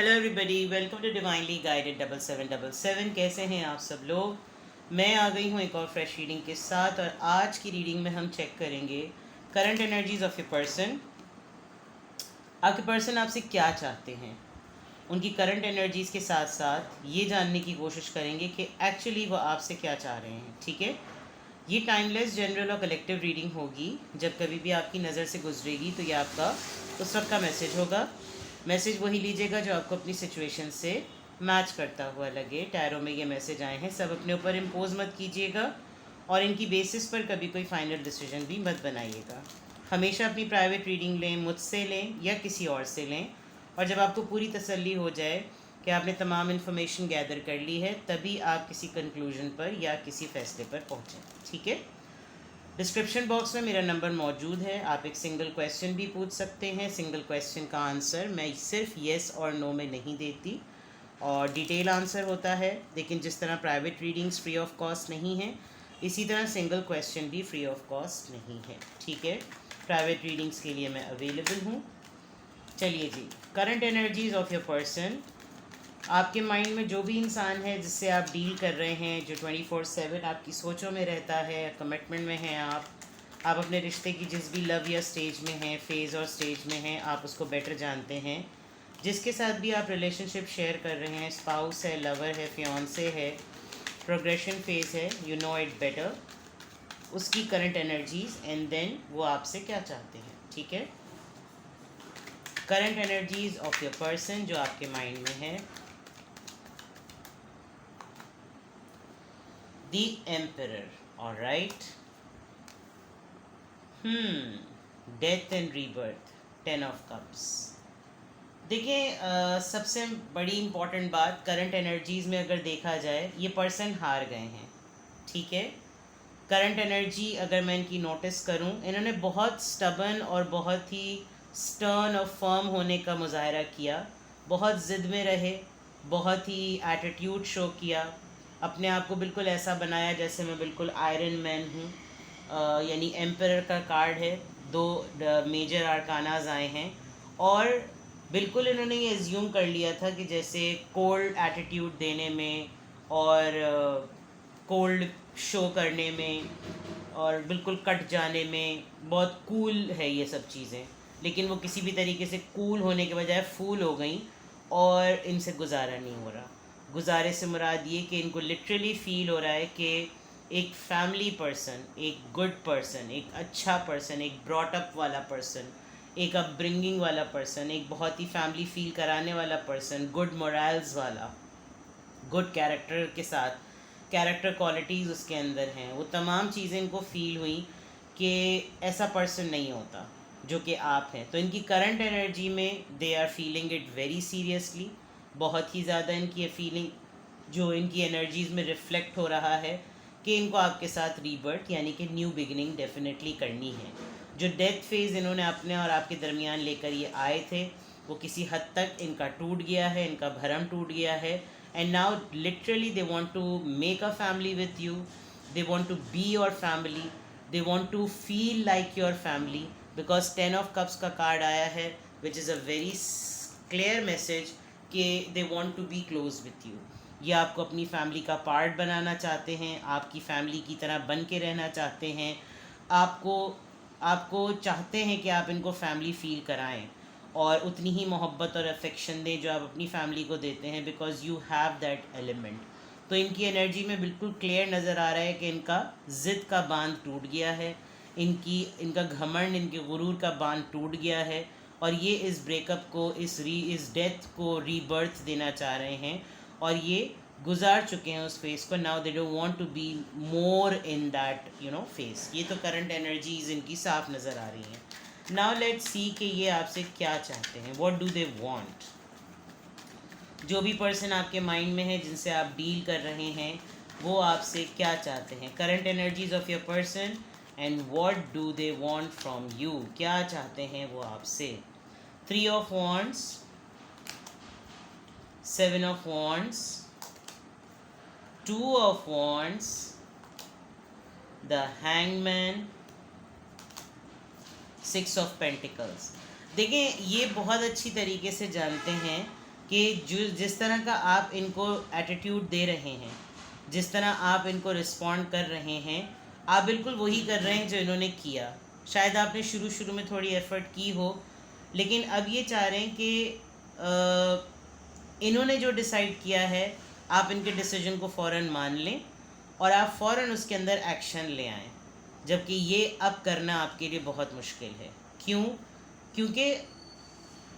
Hello everybody, welcome to divinely guided 7777। कैसे हैं आप सब लोग। मैं आ गई हूँ एक और फ्रेश रीडिंग के साथ, और आज की रीडिंग में हम चेक करेंगे current energies of a person. आपके पर्सन आपसे क्या चाहते हैं, उनकी करंट एनर्जीज़ के साथ साथ ये जानने की कोशिश करेंगे कि एक्चुअली वो आपसे क्या चाह रहे हैं। ठीक है, ये टाइमलेस जनरल और कलेक्टिव रीडिंग होगी। जब कभी भी आपकी नज़र से गुजरेगी तो ये आपका उस वक्त का मैसेज होगा। मैसेज वही लीजिएगा जो आपको अपनी सिचुएशन से मैच करता हुआ लगे। टैरो में ये मैसेज आए हैं, सब अपने ऊपर इम्पोज मत कीजिएगा और इनकी बेसिस पर कभी कोई फाइनल डिसीजन भी मत बनाइएगा। हमेशा अपनी प्राइवेट रीडिंग लें, मुझसे लें या किसी और से लें, और जब आपको पूरी तसल्ली हो जाए कि आपने तमाम इन्फॉर्मेशन गैदर कर ली है, तभी आप किसी कंक्लूजन पर या किसी फैसले पर पहुँचें। ठीक है, डिस्क्रिप्शन बॉक्स में मेरा नंबर मौजूद है। आप एक सिंगल क्वेश्चन भी पूछ सकते हैं। सिंगल क्वेश्चन का आंसर मैं सिर्फ येस और नो में नहीं देती, और डिटेल आंसर होता है। लेकिन जिस तरह private readings free of cost नहीं है, इसी तरह सिंगल क्वेश्चन भी फ्री ऑफ कॉस्ट नहीं है। ठीक है, प्राइवेट रीडिंग्स के लिए मैं अवेलेबल हूँ। चलिए जी, current energies of your person. आपके माइंड में जो भी इंसान है जिससे आप डील कर रहे हैं, जो 24/7 आपकी सोचों में रहता है, कमिटमेंट में हैं आप अपने रिश्ते की जिस भी लव या स्टेज में हैं, फेज़ और स्टेज में हैं, आप उसको बेटर जानते हैं। जिसके साथ भी आप रिलेशनशिप शेयर कर रहे हैं, स्पाउस है, लवर है, फियांसे है, प्रोग्रेशन फेज़ है, यू नो इट बेटर, उसकी करंट एनर्जीज, एंड देन वो आपसे क्या चाहते हैं। ठीक है, current energies of your person जो आपके माइंड में है। The Emperor, all right. Death and rebirth, 10 of Cups. देखिए, सबसे बड़ी इम्पॉर्टेंट बात करंट एनर्जीज़ में अगर देखा जाए, ये पर्सन हार गए हैं। ठीक है, करंट एनर्जी अगर मैं इनकी नोटिस करूं, इन्होंने बहुत स्टबन और बहुत ही स्टर्न और फर्म होने का मुजाहरा किया, बहुत ज़िद में रहे, बहुत ही एटीट्यूड शो किया, अपने आप को बिल्कुल ऐसा बनाया जैसे मैं बिल्कुल आयरन मैन हूँ। यानी एम्परर का कार्ड है, दो मेजर आर्कानाज आए हैं, और बिल्कुल इन्होंने ये एज्यूम कर लिया था कि जैसे कोल्ड एटीट्यूड देने में और कोल्ड शो करने में और बिल्कुल कट जाने में बहुत कूल है ये सब चीज़ें, लेकिन वो किसी भी तरीके से कूल होने के बजाय फूल हो गई, और इनसे गुजारा नहीं हो रहा। गुजारे से मुराद ये कि इनको लिटरली फ़ील हो रहा है कि एक फैमिली पर्सन, एक गुड पर्सन, एक अच्छा पर्सन, एक ब्रॉट अप वाला पर्सन, एक अपब्रिंगिंग वाला पर्सन, एक बहुत ही फैमिली फील कराने वाला पर्सन, गुड मोरल्स वाला, गुड कैरेक्टर के साथ, कैरेक्टर क्वालिटीज़ उसके अंदर हैं, वो तमाम चीज़ें इनको फील हुई कि ऐसा पर्सन नहीं होता जो कि आप हैं। तो इनकी करंट एनर्जी में they are feeling it very seriously. बहुत ही ज़्यादा इनकी फीलिंग जो इनकी एनर्जीज़ में रिफ़्लेक्ट हो रहा है कि इनको आपके साथ रीबर्थ यानी कि न्यू बिगिनिंग डेफिनेटली करनी है। जो डेथ फेज़ इन्होंने अपने और आपके दरमियान लेकर ये आए थे, वो किसी हद तक इनका टूट गया है, इनका भरम टूट गया है, and now literally they want to make a family with you, they want to be your family, they want to feel like your family, because 10 of cups का कार्ड आया है, which is a very clear message कि they want to be close with you। ये आपको अपनी family का part बनाना चाहते हैं, आपकी फैमिली की तरह बन के रहना चाहते हैं, आपको आपको चाहते हैं कि आप इनको फैमिली फील कराएं और उतनी ही मोहब्बत और अफेक्शन दें जो आप अपनी फैमिली को देते हैं, because you have that element. तो इनकी एनर्जी में बिल्कुल क्लियर नज़र आ रहा है कि इनका ज़िद का बांध टूट गया है, इनका घमंड, इनके गुरूर का बांध टूट गया है, और ये इस ब्रेकअप को, इस डेथ को रीबर्थ देना चाह रहे हैं, और ये गुजार चुके हैं उस फेज़ को। Now they don't want to be more in that phase. ये तो करंट एनर्जीज इनकी साफ नज़र आ रही हैं। नाउ लेट्स सी कि ये आपसे क्या चाहते हैं, व्हाट डू दे वांट। जो भी पर्सन आपके माइंड में है, जिनसे आप डील कर रहे हैं, वो आपसे क्या चाहते हैं। Current energies of your person and what do they want from you. क्या चाहते हैं वो आपसे। 3 of wands, 7 of wands, 2 of wands, the hangman, 6 of pentacles. देखें, ये बहुत अच्छी तरीके से जानते हैं कि जो जिस तरह का आप इनको एटीट्यूड दे रहे हैं, जिस तरह आप इनको रिस्पॉन्ड कर रहे हैं, आप बिल्कुल वही कर रहे हैं जो इन्होंने किया। शायद आपने शुरू शुरू में थोड़ी एफ़र्ट की हो, लेकिन अब ये चाह रहे हैं कि इन्होंने जो डिसाइड किया है आप इनके डिसीजन को फ़ौरन मान लें और आप फ़ौरन उसके अंदर एक्शन ले आएँ, जबकि ये अब करना आपके लिए बहुत मुश्किल है। क्यों? क्योंकि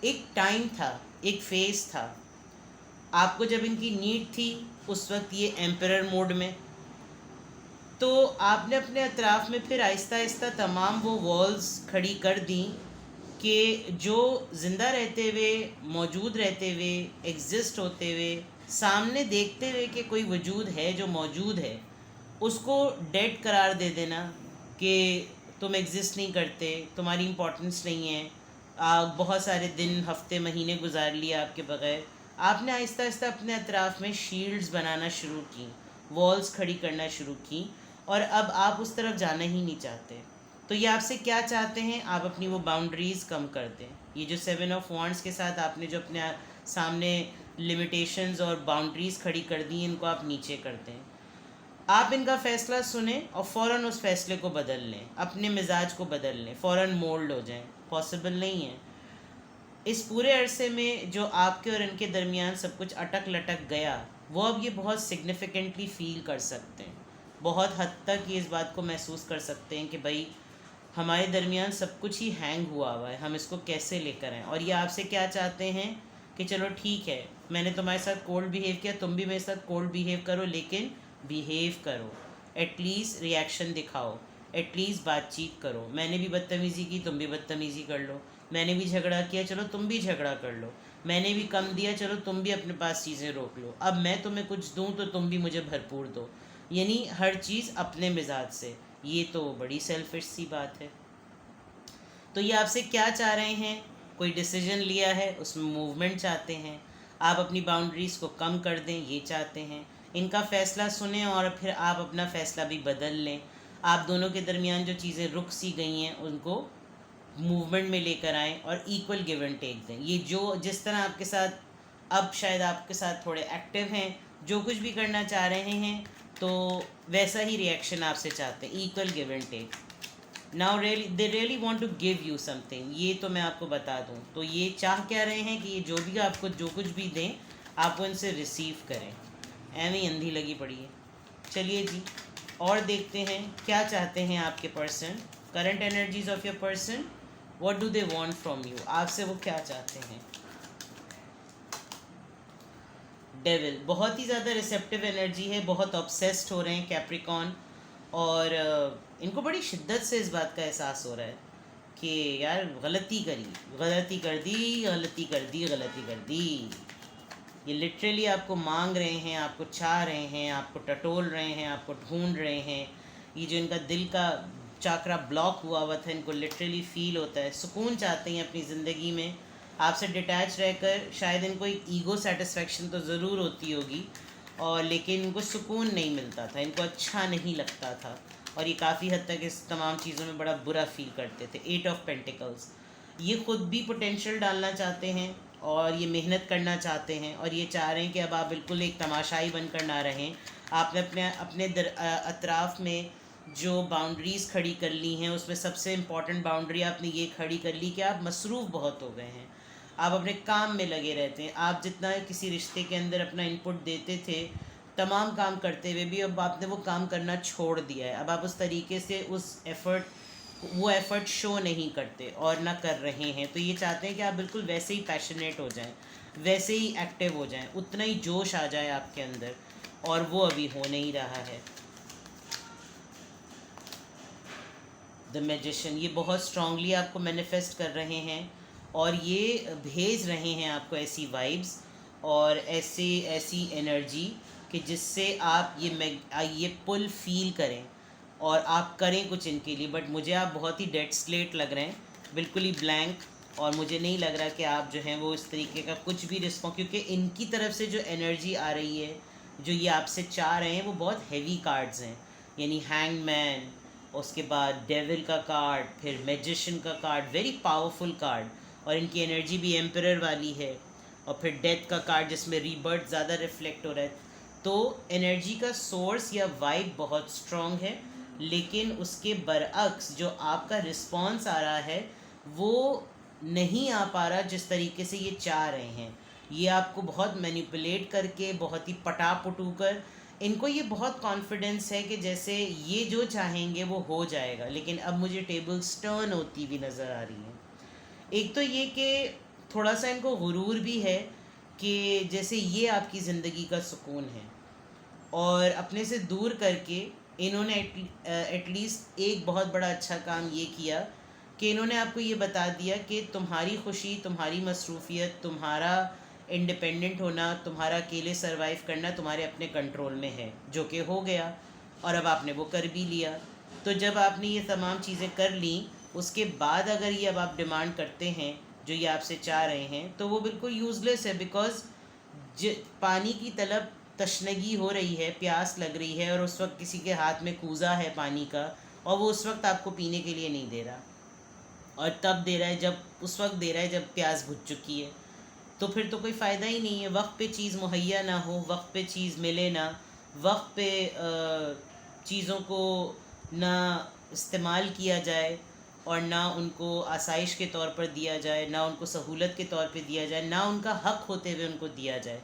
एक टाइम था, एक फ़ेज़ था, आपको जब इनकी नीड थी उस वक्त ये एम्परर मोड में, तो आपने अपने अतराफ़ में फिर आहिस्ता आहिस्ता तमाम वो वॉल्स खड़ी कर दी कि जो ज़िंदा रहते हुए, मौजूद रहते हुए, एग्ज़िस्ट होते हुए, सामने देखते हुए कि कोई वजूद है जो मौजूद है, उसको डेड करार दे देना कि तुम एग्ज़िस्ट नहीं करते, तुम्हारी इम्पोर्टेंस नहीं है, बहुत सारे दिन, हफ्ते, महीने गुजार लिए आपके बग़ैर। आपने आहिस्ता आहिस्ता अपने अतराफ़ में शील्ड्स बनाना शुरू की, वॉल्स खड़ी करना शुरू की, और अब आप उस तरफ जाना ही नहीं चाहते। तो ये आपसे क्या चाहते हैं? आप अपनी वो बाउंड्रीज़ कम कर दें। ये जो 7 ऑफ वांड्स के साथ आपने जो अपने सामने लिमिटेशंस और बाउंड्रीज़ खड़ी कर दी, इनको आप नीचे कर दें। आप इनका फ़ैसला सुने और फ़ौरन उस फ़ैसले को बदल लें, अपने मिजाज को बदल लें, फ़ौरन मोल्ड हो जाएं। पॉसिबल नहीं है। इस पूरे अरसे में जो आपके और इनके दरमियान सब कुछ अटक लटक गया, वो अब ये बहुत सिग्निफिकेंटली फ़ील कर सकते हैं। बहुत हद तक ये इस बात को महसूस कर सकते हैं कि भाई हमारे दरमियान सब कुछ ही हैंग हुआ हुआ है, हम इसको कैसे लेकर आएँ। और ये आपसे क्या चाहते हैं कि चलो ठीक है, मैंने तुम्हारे साथ कोल्ड बिहेव किया, तुम भी मेरे साथ कोल्ड बिहेव करो, लेकिन बिहेव करो, एटलीस्ट रिएक्शन दिखाओ, एटलीस्ट बातचीत करो। मैंने भी बदतमीज़ी की, तुम भी बदतमीज़ी कर लो। मैंने भी झगड़ा किया, चलो तुम भी झगड़ा कर लो। मैंने भी कम दिया, चलो तुम भी अपने पास चीज़ें रोक लो। अब मैं तुम्हें कुछ दूँ तो तुम भी मुझे भरपूर दो। यानी हर चीज़ अपने मिजाज से। ये तो बड़ी सेल्फिश सी बात है। तो ये आपसे क्या चाह रहे हैं? कोई डिसीजन लिया है, उसमें मूवमेंट चाहते हैं। आप अपनी बाउंड्रीज़ को कम कर दें, ये चाहते हैं। इनका फ़ैसला सुनें और फिर आप अपना फ़ैसला भी बदल लें। आप दोनों के दरमियान जो चीज़ें रुक सी गई हैं, उनको मूवमेंट में लेकर आएँ और इक्वल गिव एंड टेक दें। ये जो जिस तरह आपके साथ अब शायद आपके साथ थोड़े एक्टिव हैं, जो कुछ भी करना चाह रहे हैं, तो वैसा ही रिएक्शन आपसे चाहते हैं, equal give and take. Now they really want to give you something. ये तो मैं आपको बता दूं, तो ये चाह क्या रहे हैं कि ये जो भी आपको जो कुछ भी दें, आप उनसे रिसीव करें। ऐਵੇਂ अंधी लगी पड़ी है। चलिए जी, और देखते हैं क्या चाहते हैं आपके person. Current energies of your person, what do they want from you. आपसे वो क्या चाहते हैं। डेविल, बहुत ही ज़्यादा रिसेप्टिव एनर्जी है, बहुत ऑब्सेस्ड हो रहे हैं कैप्रिकॉन, और इनको बड़ी शिद्दत से इस बात का एहसास हो रहा है कि यार गलती करी, गलती कर दी, गलती कर दी, गलती कर दी। ये लिटरली आपको मांग रहे हैं, आपको चाह रहे हैं, आपको टटोल रहे हैं, आपको ढूंढ रहे हैं। ये जो इनका दिल का चाकरा ब्लॉक हुआ हुआ था, इनको लिटरली फील होता है। सुकून चाहते हैं अपनी ज़िंदगी में, आपसे डिटैच रहकर। शायद इनको एक ईगो सेटिस्फेक्शन तो ज़रूर होती होगी, और लेकिन इनको सुकून नहीं मिलता था, इनको अच्छा नहीं लगता था, और ये काफ़ी हद तक इस तमाम चीज़ों में बड़ा बुरा फील करते थे। 8 ऑफ पेंटिकल्स, ये ख़ुद भी पोटेंशियल डालना चाहते हैं और ये मेहनत करना चाहते हैं, और ये चाह रहे हैं कि अब आप बिल्कुल एक तमाशाई बनकर ना रहें। आपने अपने अपने अतराफ़ में जो बाउंड्रीज़ खड़ी कर ली हैं, उसमें सबसे इम्पॉर्टेंट बाउंड्री आपने ये खड़ी कर ली कि आप मसरूफ़ बहुत हो गए हैं, आप अपने काम में लगे रहते हैं। आप जितना किसी रिश्ते के अंदर अपना इनपुट देते थे, तमाम काम करते हुए भी अब आपने वो काम करना छोड़ दिया है। अब आप उस तरीके से वो एफ़र्ट शो नहीं करते और ना कर रहे हैं। तो ये चाहते हैं कि आप बिल्कुल वैसे ही पैशनेट हो जाएं, वैसे ही एक्टिव हो जाएं, उतना ही जोश आ जाए आपके अंदर, और वो अभी हो नहीं रहा है। द मैजिशियन, ये बहुत स्ट्रांगली आपको मैनिफेस्ट कर रहे हैं, और ये भेज रहे हैं आपको ऐसी वाइब्स और ऐसी एनर्जी कि जिससे आप ये पुल फील करें और आप करें कुछ इनके लिए। बट मुझे आप बहुत ही डेड स्लेट लग रहे हैं, बिल्कुल ही ब्लैंक, और मुझे नहीं लग रहा कि आप जो हैं वो इस तरीके का कुछ भी रिस्पॉन्स, क्योंकि इनकी तरफ से जो एनर्जी आ रही है, जो ये आपसे चाह रहे हैं, वो बहुत हैवी कार्ड्स हैं। यानी हैंगमैन, उसके बाद डेविल का कार्ड, फिर मैजिशियन का कार्ड, वेरी पावरफुल कार्ड, और इनकी एनर्जी भी एम्परर वाली है। और फिर डेथ का कार्ड जिसमें रीबर्थ ज़्यादा रिफ्लेक्ट हो रहा है। तो एनर्जी का सोर्स या वाइब बहुत स्ट्रॉन्ग है, लेकिन उसके बरअक्स जो आपका रिस्पॉन्स आ रहा है वो नहीं आ पा रहा जिस तरीके से ये चाह रहे हैं। ये आपको बहुत मैनिपुलेट करके, बहुत ही पटापटू कर, इनको ये बहुत कॉन्फिडेंस है कि जैसे ये जो चाहेंगे वो हो जाएगा, लेकिन अब मुझे टेबल्स टर्न होती भी नज़र आ रही हैं। एक तो ये कि थोड़ा सा इनको गुरूर भी है कि जैसे ये आपकी ज़िंदगी का सुकून है, और अपने से दूर करके इन्होंने एटलीस्ट एक बहुत बड़ा अच्छा काम ये किया कि इन्होंने आपको ये बता दिया कि तुम्हारी खुशी, तुम्हारी मसरूफियत, तुम्हारा इंडिपेंडेंट होना, तुम्हारा अकेले सरवाइव करना तुम्हारे अपने कंट्रोल में है, जो कि हो गया और अब आपने वो कर भी लिया। तो जब आपने ये तमाम चीज़ें कर ली, उसके बाद अगर ये अब आप डिमांड करते हैं जो ये आपसे चाह रहे हैं, तो वो बिल्कुल यूज़लेस है। बिकॉज़ पानी की तलब, तशनगी हो रही है, प्यास लग रही है, और उस वक्त किसी के हाथ में कूज़ा है पानी का, और वो उस वक्त आपको पीने के लिए नहीं दे रहा, और तब दे रहा है जब, उस वक्त दे रहा है जब प्यास बुझ चुकी है। तो फिर तो कोई फ़ायदा ही नहीं है। वक्त पे चीज़ मुहैया ना हो, वक्त पे चीज़ मिले ना, वक्त पे चीज़ों को ना इस्तेमाल किया जाए, और ना उनको आसाइश के तौर पर दिया जाए, ना उनको सहूलत के तौर पे दिया जाए, ना उनका हक़ होते हुए उनको दिया जाए,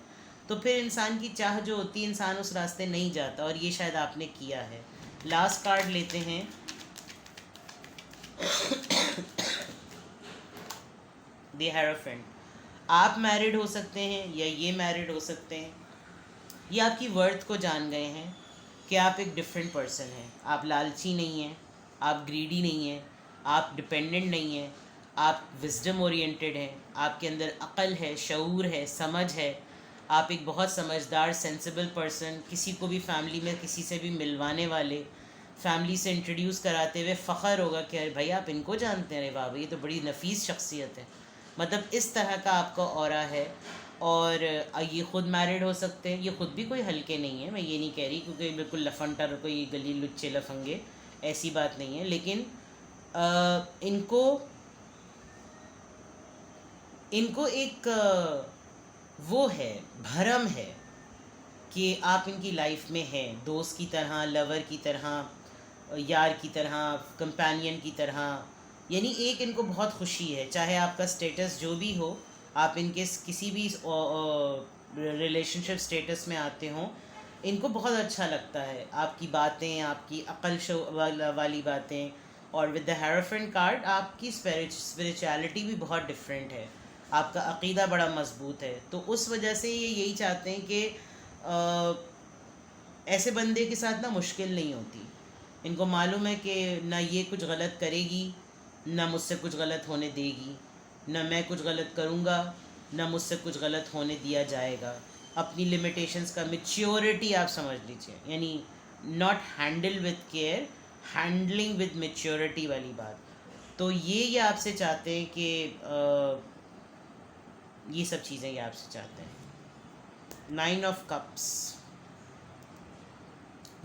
तो फिर इंसान की चाह जो होती है, इंसान उस रास्ते नहीं जाता, और ये शायद आपने किया है। लास्ट कार्ड लेते हैं। The hierophant. आप मैरिड हो सकते हैं या ये मैरिड हो सकते हैं। ये आपकी वर्थ को जान गए हैं कि आप एक डिफरेंट पर्सन हैं। आप लालची नहीं हैं, आप ग्रीडी नहीं हैं, आप डिपेंडेंट नहीं हैं, आप विजडम ओरिएंटेड हैं, आपके अंदर अक़ल है, शऊर है, समझ है। आप एक बहुत समझदार, सेंसिबल पर्सन, किसी को भी फैमिली में किसी से भी मिलवाने वाले, फैमिली से इंट्रोड्यूस कराते हुए फ़ख्र होगा कि अरे भाई आप इनको जानते हैं, अरे वाह ये तो बड़ी नफीस शख्सियत है। मतलब इस तरह का आपका ऑरा है। और ये ख़ुद मैरिड हो सकते हैं। ये ख़ुद भी कोई हल्के नहीं है, मैं ये नहीं कह रही क्योंकि बिल्कुल लफंटर कोई गली लुच्चे लफंगे, ऐसी बात नहीं है। लेकिन इनको इनको एक वो है, भरम है कि आप इनकी लाइफ में हैं, दोस्त की तरह, लवर की तरह, यार की तरह, कंपेनियन की तरह। यानी एक इनको बहुत खुशी है, चाहे आपका स्टेटस जो भी हो, आप इनके किसी भी रिलेशनशिप स्टेटस में आते हों, इनको बहुत अच्छा लगता है आपकी बातें, आपकी अक्ल वाली बातें। और विद द हेरोफेंट कार्ड आपकी स्पिरिचुअलिटी भी बहुत डिफरेंट है, आपका अक़ीदा बड़ा मजबूत है। तो उस वजह से ये यही चाहते हैं कि ऐसे बंदे के साथ ना मुश्किल नहीं होती। इनको मालूम है कि ना ये कुछ गलत करेगी, ना मुझसे कुछ गलत होने देगी, ना मैं कुछ गलत करूँगा, ना मुझसे कुछ गलत होने दिया जाएगा। अपनी लिमिटेशंस का मैच्योरिटी आप समझ लीजिए, यानी not handle with care, handling with maturity वाली बात। तो ये आपसे चाहते हैं कि ये सब चीज़ें ये आपसे चाहते हैं। 9 ऑफ कप्स,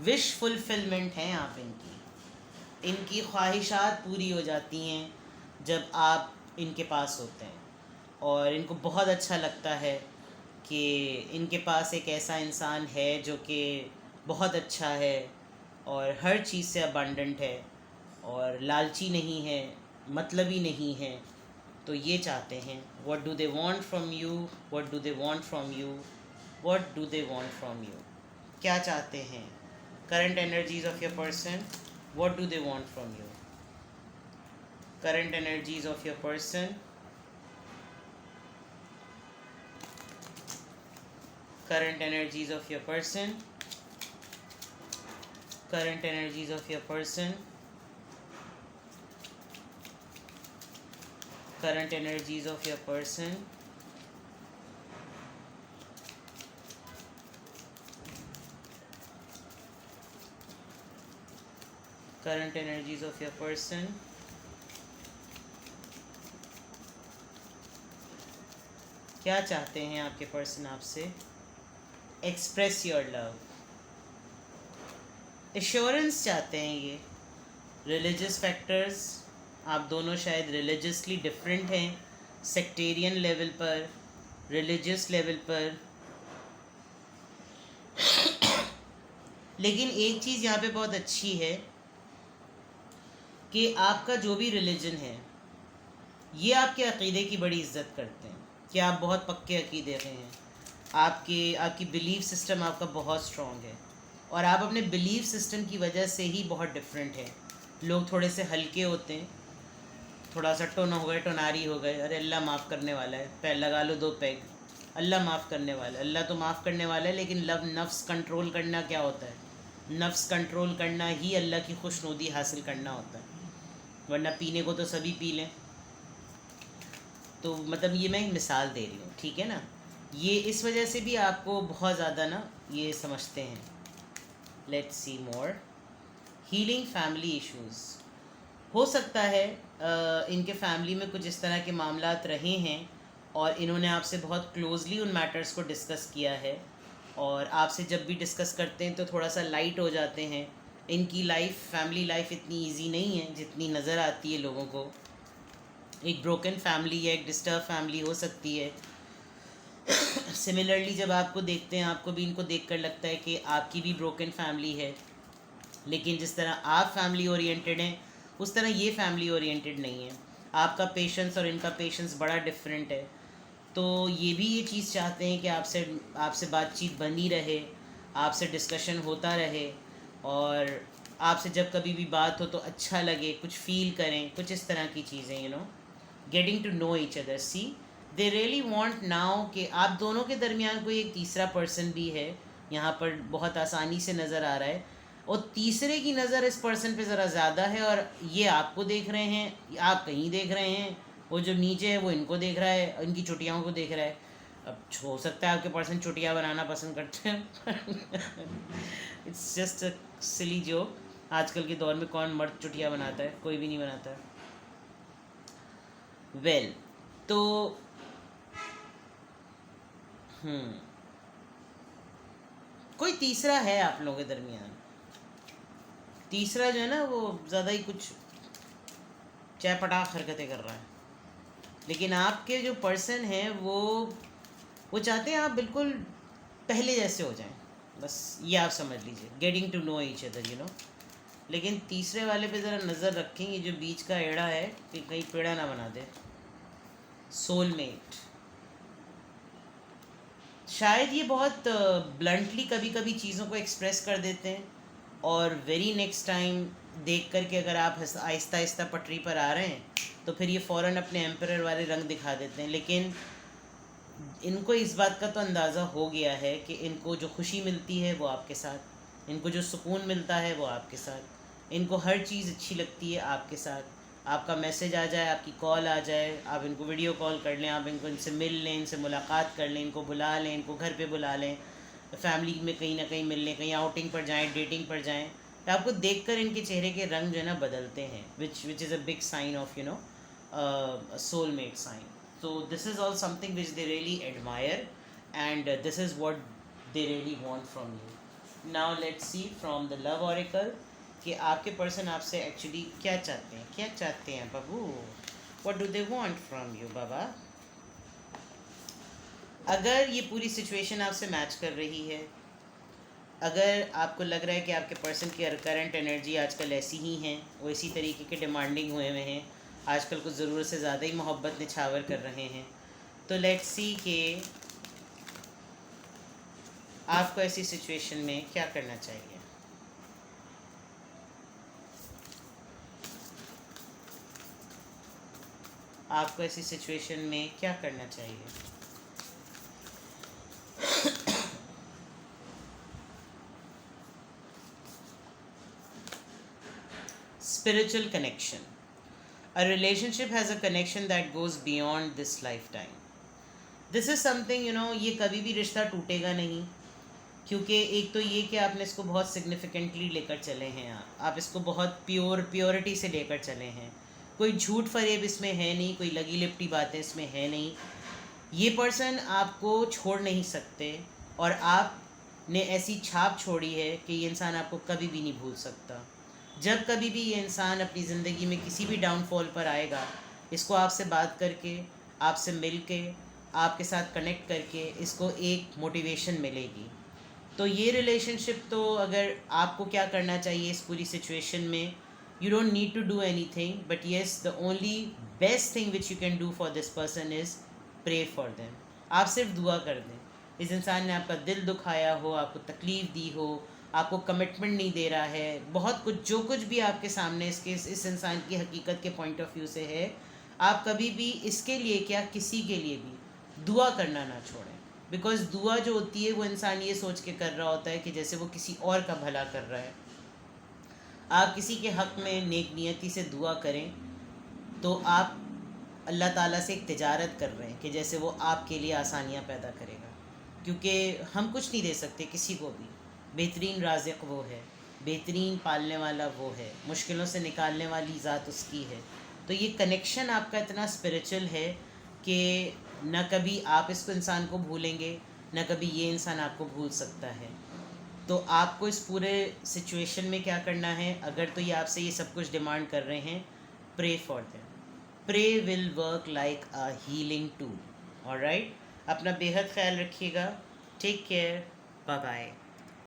विश फुलफिलमेंट हैं आप इनकी। इनकी ख्वाहिशात पूरी हो जाती हैं जब आप इनके पास होते हैं, और इनको बहुत अच्छा लगता है कि इनके पास एक ऐसा इंसान है जो कि बहुत अच्छा है और हर चीज़ से अबंडेंट है और लालची नहीं है, मतलबी नहीं है। तो ये चाहते हैं, what do they want from you, what do they want from you, what do they want from you. क्या चाहते हैं current energies of your person, what do they want from you. Current energies of your person, current energies of your person, current energies of your person, current energies of your person, current energies of your person, क्या चाहते हैं आपके person आपसे। Express your love, assurance चाहते हैं ये। Religious factors, आप दोनों शायद रिलीजियसली डिफरेंट हैं सेक्टेरियन लेवल पर, रिलीजियस लेवल पर। लेकिन एक चीज़ यहाँ पे बहुत अच्छी है कि आपका जो भी रिलीजन है ये आपके अक़ीदे की बड़ी इज़्ज़त करते हैं कि आप बहुत पक्के अक़ीदे के हैं, आपकी बिलीफ सिस्टम आपका बहुत स्ट्रॉन्ग है और आप अपने बिलीफ सिस्टम की वजह से ही बहुत डिफरेंट है। लोग थोड़े से हल्के होते हैं, थोड़ा सा टोन हो गए, टोनारी हो गए, अरे अल्लाह माफ़ करने वाला है, पैर लगा लो 2 पैग, अल्लाह माफ़ करने वाला है। अल्लाह तो माफ़ करने वाला है, लेकिन नफ्स कंट्रोल करना क्या होता है? नफ्स कंट्रोल करना ही अल्लाह की खुशनुदी हासिल करना होता है, वरना पीने को तो सभी पी लें। तो मतलब ये मैं एक मिसाल दे रही हूँ, ठीक है ना। ये इस वजह से भी आपको बहुत ज़्यादा ना ये समझते हैं। Let's see more. Healing family issues. हो सकता है इनके फैमिली में कुछ इस तरह के मामलात रहे हैं और इन्होंने आपसे बहुत क्लोज़ली उन मैटर्स को डिस्कस किया है, और आपसे जब भी डिस्कस करते हैं तो थोड़ा सा लाइट हो जाते हैं। इनकी लाइफ, फैमिली लाइफ इतनी इजी नहीं है जितनी नज़र आती है लोगों को। एक ब्रोकन फैमिली या एक डिस्टर्ब फैमिली हो सकती है। सिमिलरली जब आपको देखते हैं, आपको भी इनको देखकर लगता है कि आपकी भी ब्रोकन फैमिली है, लेकिन जिस तरह आप फैमिली ओरिएंटेड हैं उस तरह ये फैमिली ओरिएंटेड नहीं है। आपका पेशेंस और इनका पेशेंस बड़ा डिफरेंट है। तो ये भी ये चीज़ चाहते हैं कि आपसे बातचीत बनी रहे, आपसे डिस्कशन होता रहे, और आपसे जब कभी भी बात हो तो अच्छा लगे, कुछ फील करें, कुछ इस तरह की चीज़ें, getting to know each other. See they really want now कि आप दोनों के दरमियान कोई एक तीसरा पर्सन भी है, यहाँ पर बहुत आसानी से नज़र आ रहा है, और तीसरे की नज़र इस पर्सन पे ज़रा ज़्यादा है, और ये आपको देख रहे हैं, आप कहीं देख रहे हैं, वो जो नीचे है वो इनको देख रहा है, इनकी चुटियाओं को देख रहा है। अब हो सकता है आपके पर्सन चुटिया बनाना पसंद करते हैं। It's just a silly joke. आजकल के दौर में कौन मर्द चुटिया बनाता है? कोई भी नहीं बनाता है। वेल तो कोई तीसरा है आप लोगों के दरमियान। तीसरा जो है ना वो ज़्यादा ही कुछ चैपटाख हरकतें कर रहा है, लेकिन आपके जो पर्सन हैं वो चाहते हैं आप बिल्कुल पहले जैसे हो जाएं। बस ये आप समझ लीजिए, getting to know each other. लेकिन तीसरे वाले पे ज़रा नज़र रखेंगे, जो बीच का एड़ा है कि कहीं पेड़ा ना बना दे। सोलमेट, शायद ये बहुत ब्लंटली कभी कभी चीज़ों को एक्सप्रेस कर देते हैं, और वेरी नेक्स्ट टाइम देख कर के अगर आप आहिस्ता आहिस्ता पटरी पर आ रहे हैं तो फिर ये फ़ौरन अपने एम्परर वाले रंग दिखा देते हैं। लेकिन इनको इस बात का तो अंदाज़ा हो गया है कि इनको जो खुशी मिलती है वो आपके साथ, इनको जो सुकून मिलता है वो आपके साथ, इनको हर चीज़ अच्छी लगती है आपके साथ। आपका मैसेज आ जाए, आपकी कॉल आ जाए, आप इनको वीडियो कॉल कर लें, आप इनसे मिल लें, इनसे मुलाकात कर लें, इनको बुला लें, इनको घर पे बुला लें, फैमिली में कहीं ना कहीं मिल लें, कहीं आउटिंग पर जाएं, डेटिंग पर जाएं, तो आपको देखकर इनके चेहरे के रंग जो है ना बदलते हैं, which is a big sign of soulmate sign. So this is all something which they really admire, and this is what they really want from you. Now let's see from the love oracle कि आपके person आपसे actually क्या चाहते हैं बाबू। What do they want from you बाबा? अगर ये पूरी situation आपसे मैच कर रही है, अगर आपको लग रहा है कि आपके पर्सन की करंट एनर्जी आजकल ऐसी ही हैं, वो इसी तरीके के डिमांडिंग हुए हैं, आजकल कुछ ज़रूरत से ज़्यादा ही मोहब्बत निछावर कर रहे हैं, तो लेट्स सी कि आपको ऐसी सिचुएशन में क्या करना चाहिए। आपको ऐसी सिचुएशन में क्या करना चाहिए? Spiritual connection. A relationship has a connection that goes beyond this lifetime. This is something, ये कभी भी रिश्ता टूटेगा नहीं, क्योंकि एक तो ये कि आपने इसको बहुत सिग्निफिकेंटली लेकर चले हैं, आप इसको बहुत प्योरिटी से लेकर चले हैं, कोई झूठ फरेब इसमें है नहीं, कोई लगी लिपटी बातें इसमें है नहीं। ये पर्सन आपको छोड़ नहीं सकते, और आपने ऐसी छाप छोड़ी है कि ये इंसान आपको कभी भी नहीं भूल सकता। जब कभी भी ये इंसान अपनी ज़िंदगी में किसी भी डाउनफॉल पर आएगा, इसको आपसे बात करके, आपसे मिल के, आपके साथ कनेक्ट करके इसको एक मोटिवेशन मिलेगी। तो ये रिलेशनशिप तो अगर आपको क्या करना चाहिए इस पूरी सिचुएशन में, you don't need to do anything, but yes the only best thing which you can do for this person is pray for them. आप सिर्फ दुआ कर दें। इस इंसान ने आपका दिल दुखाया हो, आपको तकलीफ़ दी हो, आपको कमिटमेंट नहीं दे रहा है, बहुत कुछ जो कुछ भी आपके सामने इस इंसान की हकीकत के पॉइंट ऑफ व्यू से है, आप कभी भी इसके लिए क्या किसी के लिए भी दुआ करना ना छोड़ें। बिकॉज दुआ जो होती है वो इंसान ये सोच के कर रहा होता है कि जैसे वो किसी और का भला कर रहा है। आप किसी के हक़ में नेक नियति से दुआ करें तो आप अल्लाह ताला से एक तिजारत कर रहे हैं कि जैसे वो आपके लिए आसानियाँ पैदा करेगा। क्योंकि हम कुछ नहीं दे सकते किसी को भी, बेहतरीन राज़िक़ वो है, बेहतरीन पालने वाला वो है, मुश्किलों से निकालने वाली ज़ात उसकी है। तो ये कनेक्शन आपका इतना स्पिरिचुअल है कि न कभी आप इसको इंसान को भूलेंगे, न कभी ये इंसान आपको भूल सकता है। तो आपको इस पूरे सिचुएशन में क्या करना है, अगर तो ये आपसे ये सब कुछ डिमांड कर रहे हैं, pray for them. Pray will work like a healing tool. Alright, अपना बेहद ख्याल रखिएगा। Take care, bye bye.